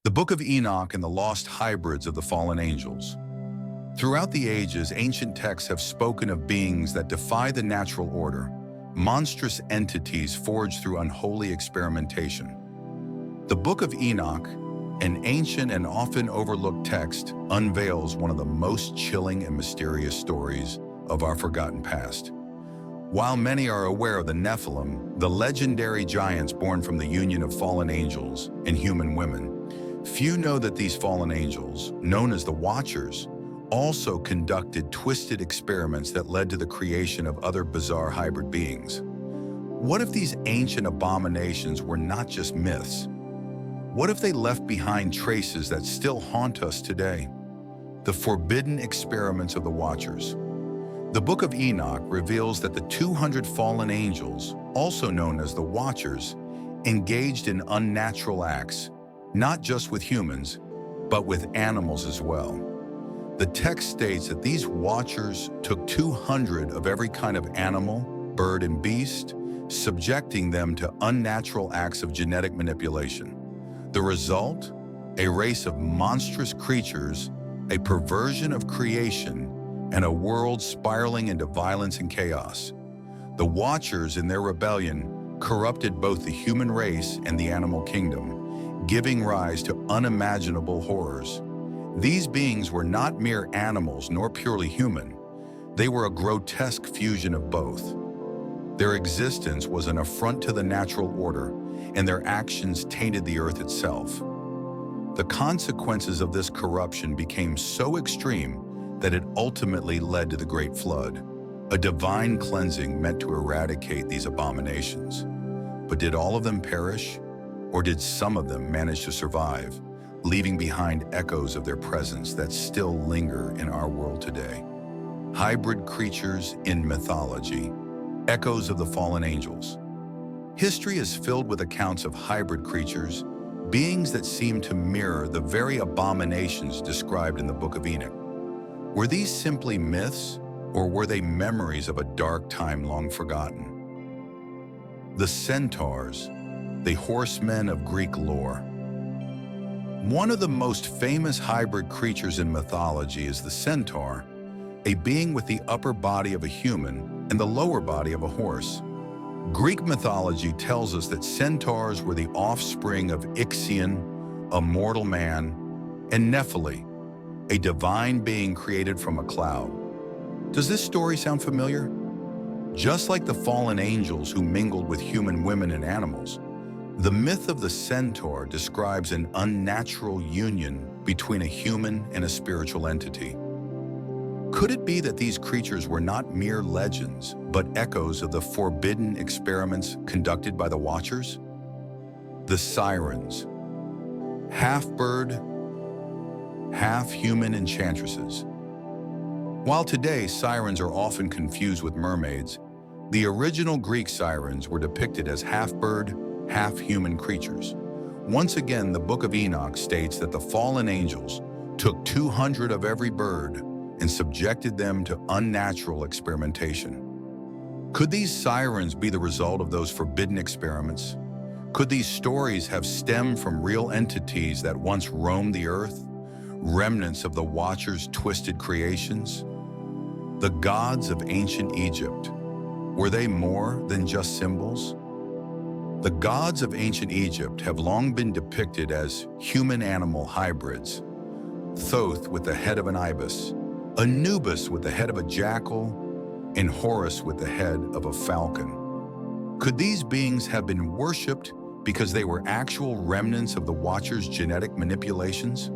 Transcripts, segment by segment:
The Book of Enoch and the lost hybrids of the fallen angels. Throughout the ages, ancient texts have spoken of beings that defy the natural order, monstrous entities forged through unholy experimentation. The Book of Enoch, an ancient and often overlooked text, unveils one of the most chilling and mysterious stories of our forgotten past. While many are aware of the Nephilim, the legendary giants born from the union of fallen angels and human women, few know that these fallen angels, known as the Watchers, also conducted twisted experiments that led to the creation of other bizarre hybrid beings. What if these ancient abominations were not just myths? What if they left behind traces that still haunt us today? The forbidden experiments of the Watchers. The Book of Enoch reveals that the 200 fallen angels, also known as the Watchers, engaged in unnatural acts, not just with humans, but with animals as well. The text states that these Watchers took 200 of every kind of animal, bird, and beast, subjecting them to unnatural acts of genetic manipulation. The result? A race of monstrous creatures, a perversion of creation, and a world spiraling into violence and chaos. The Watchers, in their rebellion, corrupted both the human race and the animal kingdom, giving rise to unimaginable horrors. These beings were not mere animals nor purely human. They were a grotesque fusion of both. Their existence was an affront to the natural order, and their actions tainted the earth itself. The consequences of this corruption became so extreme that it ultimately led to the Great Flood, a divine cleansing meant to eradicate these abominations. But did all of them perish, or did some of them manage to survive, leaving behind echoes of their presence that still linger in our world today? Hybrid creatures in mythology, echoes of the fallen angels. History is filled with accounts of hybrid creatures, beings that seem to mirror the very abominations described in the Book of Enoch. Were these simply myths, or were they memories of a dark time long forgotten? The centaurs, the horsemen of Greek lore. One of the most famous hybrid creatures in mythology is the centaur, a being with the upper body of a human and the lower body of a horse. Greek mythology tells us that centaurs were the offspring of Ixion, a mortal man, and Nephilim, a divine being created from a cloud. Does this story sound familiar? Just like the fallen angels who mingled with human women and animals, the myth of the centaur describes an unnatural union between a human and a spiritual entity. Could it be that these creatures were not mere legends, but echoes of the forbidden experiments conducted by the Watchers? The sirens, half-bird, half-human enchantresses. While today sirens are often confused with mermaids, the original Greek sirens were depicted as half-bird, half-human creatures. Once again, the Book of Enoch states that the fallen angels took 200 of every bird and subjected them to unnatural experimentation. Could these sirens be the result of those forbidden experiments? Could these stories have stemmed from real entities that once roamed the earth? Remnants of the Watchers' twisted creations? The gods of ancient Egypt, were they more than just symbols? The gods of ancient Egypt have long been depicted as human-animal hybrids. Thoth with the head of an ibis, Anubis with the head of a jackal, and Horus with the head of a falcon. Could these beings have been worshipped because they were actual remnants of the Watchers' genetic manipulations?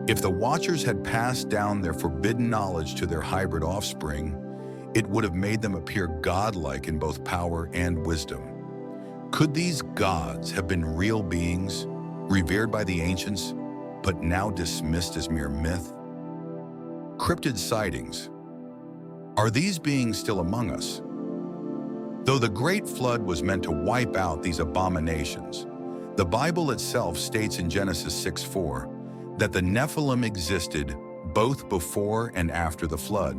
If the Watchers had passed down their forbidden knowledge to their hybrid offspring, it would have made them appear godlike in both power and wisdom. Could these gods have been real beings, revered by the ancients, but now dismissed as mere myth? Cryptid sightings. Are these beings still among us? Though the Great Flood was meant to wipe out these abominations, the Bible itself states in Genesis 6:4 that the Nephilim existed both before and after the flood.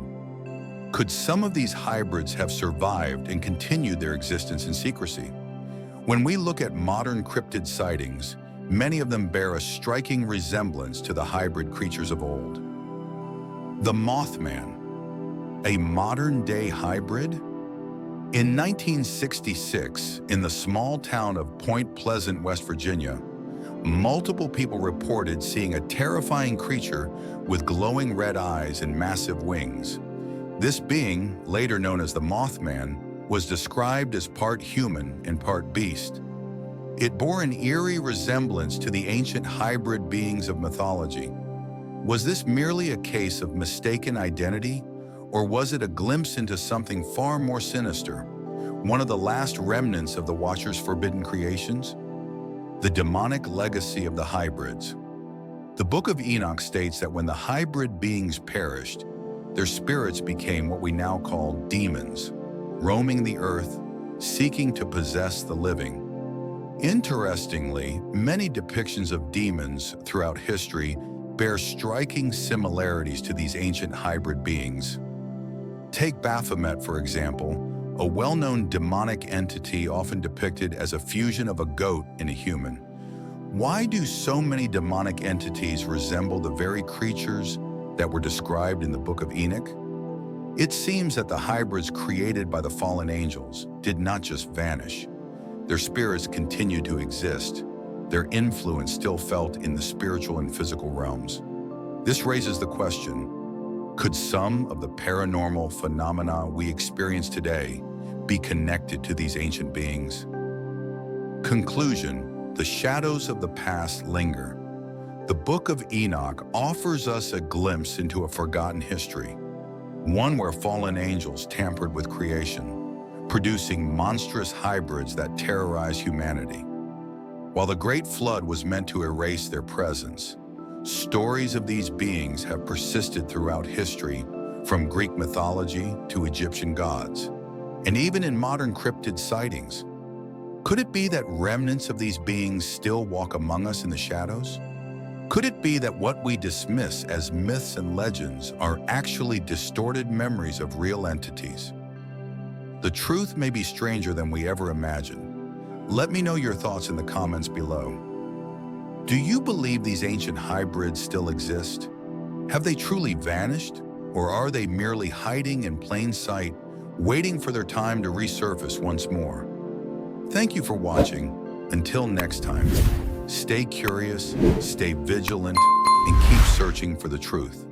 Could some of these hybrids have survived and continued their existence in secrecy? When we look at modern cryptid sightings, Many of them bear a striking resemblance to the hybrid creatures of old. The Mothman, a modern-day hybrid? In 1966, in the small town of Point Pleasant, West Virginia, multiple people reported seeing a terrifying creature with glowing red eyes and massive wings. This being, later known as the Mothman, was described as part human and part beast. It bore an eerie resemblance to the ancient hybrid beings of mythology. Was this merely a case of mistaken identity, or was it a glimpse into something far more sinister, one of the last remnants of the Watcher's forbidden creations? The demonic legacy of the hybrids. The Book of Enoch states that when the hybrid beings perished, their spirits became what we now call demons, roaming the earth, seeking to possess the living. Interestingly, many depictions of demons throughout history bear striking similarities to these ancient hybrid beings. Take Baphomet, for example, a well-known demonic entity often depicted as a fusion of a goat and a human. Why do so many demonic entities resemble the very creatures that were described in the Book of Enoch? It seems that the hybrids created by the fallen angels did not just vanish. Their spirits continued to exist, their influence still felt in the spiritual and physical realms. This raises the question, could some of the paranormal phenomena we experience today be connected to these ancient beings? Conclusion: the shadows of the past linger. The Book of Enoch offers us a glimpse into a forgotten history, one where fallen angels tampered with creation, producing monstrous hybrids that terrorize humanity. While the Great Flood was meant to erase their presence, stories of these beings have persisted throughout history, from Greek mythology to Egyptian gods, and even in modern cryptid sightings. Could it be that remnants of these beings still walk among us in the shadows? Could it be that what we dismiss as myths and legends are actually distorted memories of real entities? The truth may be stranger than we ever imagined. Let me know your thoughts in the comments below. Do you believe these ancient hybrids still exist? Have they truly vanished? Or are they merely hiding in plain sight, waiting for their time to resurface once more? Thank you for watching. Until next time, stay curious, stay vigilant, and keep searching for the truth.